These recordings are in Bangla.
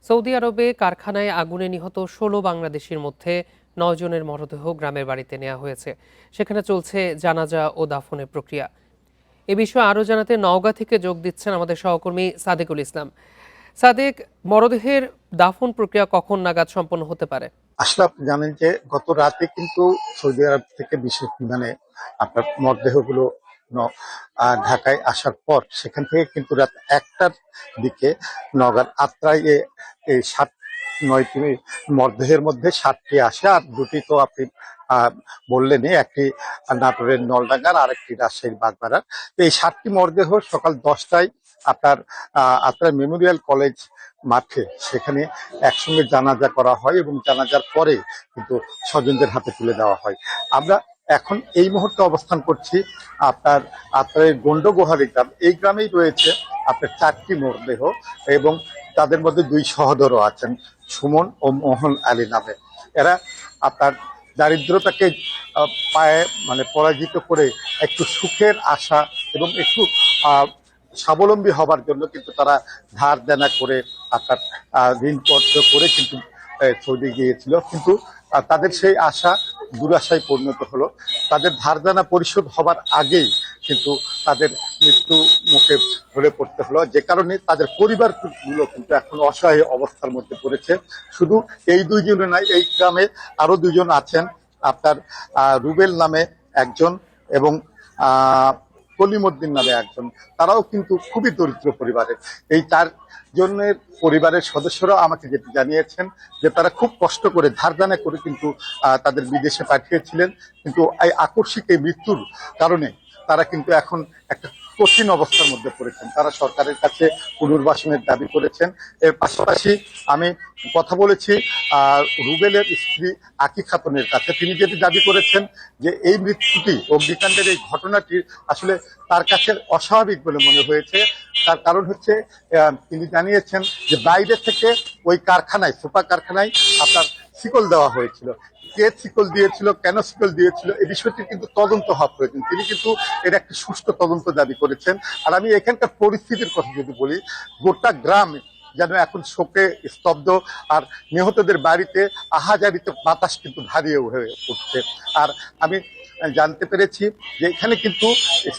সৌদি আরবে কারখানায় আগুনে নিহত ১৬ বাংলাদেশির মধ্যে ৯ জনের মরদেহ গ্রামের বাড়িতে নেওয়া হয়েছে। সেখানে চলছে জানাজা ও দাফনের প্রক্রিয়া। এ বিষয়ে আরও জানাতে নওগাঁ থেকে যোগ দিচ্ছেন আমাদের সহকর্মী সাদেকুল ইসলাম। সাদেক, মরদেহের দাফন প্রক্রিয়া কখন নাগাদ সম্পন্ন হতে পারে? আসলে আপনি জানেন যে গত রাতে কিন্তু সৌদি আরব থেকে বিশেষ বিমানে আপনার মরদেহগুলো ঢাকায় আসার পর সেখান থেকে কিন্তু রাত ১টার দিকে নওগাঁর আত্রাই এই ৭-৯টি মরদেহের মধ্যে ৭টি আসে, আর দুটি তো আপনি বললেনই, একটি নাটোরের নলডাঙ্গার, আরেকটি রাজশাহীর বাগমারার। তো এই ৭টি মরদেহ সকাল ১০টায় আপনার আত্রাই মেমোরিয়াল কলেজ মাঠে সেখানে একসঙ্গে জানাজা করা হয় এবং জানাজার পরে কিন্তু স্বজনদের হাতে তুলে দেওয়া হয়। আমরা এখন এই মুহূর্তে অবস্থান করছি আপনার গন্ডগোহারি গ্রাম। এই গ্রামেই রয়েছে আপনার 4টি মরদেহ এবং তাদের মধ্যে 2 সহোদরও আছেন, সুমন ও মোহন আলী নামে। এরা আপনার দারিদ্রতাকে পায়ে পরাজিত করে একটু সুখের আশা এবং একটু স্বাবলম্বী হবার জন্য কিন্তু তারা ধার দেনা করে আপনার ঋণপত্র করে কিন্তু সৌদি গিয়েছিল, কিন্তু তাদের সেই আশা দুরাশায় পরিণত হলো। তাদের ধার দেনা পরিশোধ হবার আগেই কিন্তু তাদের মৃত্যু মুখে ধরে পড়তে হলো, যে কারণে তাদের পরিবারগুলো কিন্তু এখন অসহায় অবস্থার মধ্যে পড়েছে। শুধু এই 2 জনে নয়, এই গ্রামে আরো 2 জন আছেন, আপনার রুবেল নামে একজন এবং কলিমুদ্দিন নামে একজন। তারাও কিন্তু খুবই দরিদ্র পরিবারের। এই 4 জনের পরিবারের সদস্যরা আমাকে যেটি জানিয়েছেন যে তারা খুব কষ্ট করে ধার দেনা করে কিন্তু তাদের বিদেশে পাঠিয়েছিলেন, কিন্তু এই আকস্মিক এই মৃত্যুর কারণে তারা কিন্তু এখন একটা কঠিন অবস্থার মধ্যে পড়েছেন। তারা সরকারের কাছে পুনর্বাসনের দাবি করেছেন। এর পাশাপাশি আমি কথা বলেছি রুবেলের স্ত্রী আকি খাতুনের কাছে। তিনি যেটি দাবি করেছেন যে এই মৃত্যুটি, অগ্নিকাণ্ডের এই ঘটনাটি আসলে তার কাছে অস্বাভাবিক বলে মনে হয়েছে। তার কারণ হচ্ছে তিনি জানিয়েছেন যে বাইরে থেকে ওই কারখানায়, সুপার কারখানায় আপনার শিকল দেওয়া হয়েছিল। কে শিকল দিয়েছিল, কেন শিকল দিয়েছিল, এই বিষয়টি কিন্তু তদন্ত হওয়া প্রয়োজন। তিনি কিন্তু এর একটা সুষ্ঠু তদন্ত দাবি করেছেন। আর আমি এখানকার পরিস্থিতির কথা যদি বলি, গোটা গ্রাম যেন এখন শোকে স্তব্ধ, আর নিহতদের বাড়িতে আহাজারিতে বাতাস কিন্তু ভারী হয়ে উঠছে। আর আমি জানতে পেরেছি যে এখানে কিন্তু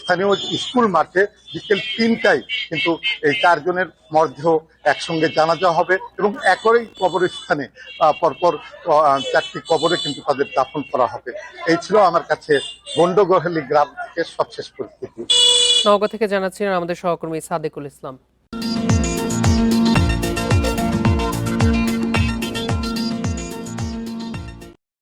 স্থানীয় স্কুল মাঠে বিকেল 3টায় কিন্তু এই 4 জনের মরদেহ একসঙ্গে জানাজা হবে এবং একই কবরস্থানে পরপর 4টি কবরে কিন্তু তাদের দাফন করা হবে। এই ছিল আমার কাছে গন্ডগোহালি গ্রাম থেকে সবশেষ পরিস্থিতি। নওগাঁ থেকে জানাচ্ছিলেন আমাদের সহকর্মী সাদেকুল ইসলাম।